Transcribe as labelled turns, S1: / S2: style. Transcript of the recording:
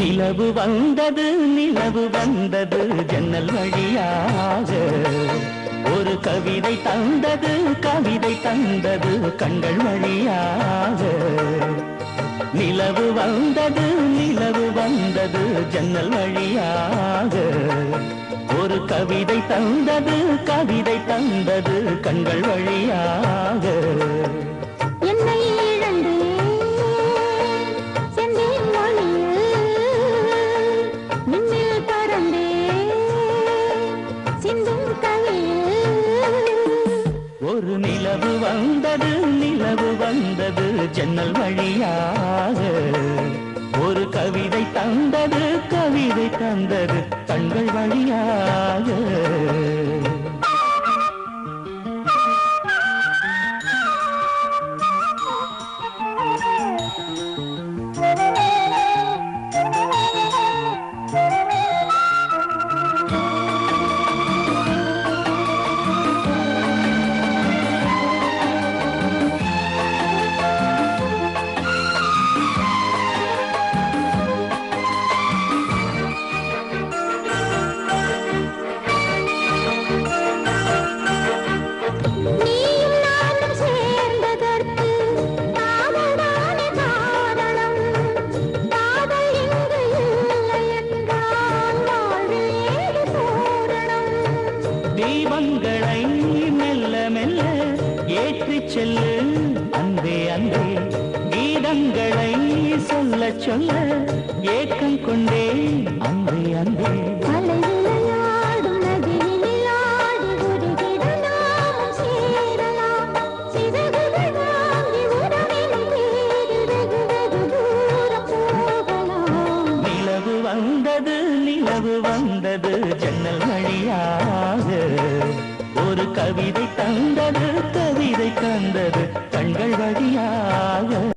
S1: நிலவு வந்தது நிலவு வந்தது ஜன்னல் வழியாக ஒரு கவிதை தந்தது கவிதை தந்தது கண்கள் வழியாக நிலவு வந்தது நிலவு வந்தது ஜன்னல் வழியாக ஒரு கவிதை தந்தது கவிதை தந்தது கண்கள் வழியாக
S2: என்னை இழந்து செந்தேன் மொழியில் மின்னில் பறந்தே சிந்தும் கவியில்
S1: ஒரு நிலவு வந்தது நிலவு வந்தது ஜன்னல் வழியாக ஒரு கவிதை தந்தது கவிதை தந்தது கண்கள் வழியாக தீபங்களை மெல்ல மெல்ல ஏற்றிச் செல்லு அன்பே அன்பே கீதங்களை சொல்ல சொல்ல ஏக்கம் கொண்டே அன்பே அன்பே நிலவு வந்தது நிலவு வந்தது ஜன்னல் வழியாக ஒரு கவிதை தந்தது கவிதை தந்தது கண்கள் வழியாக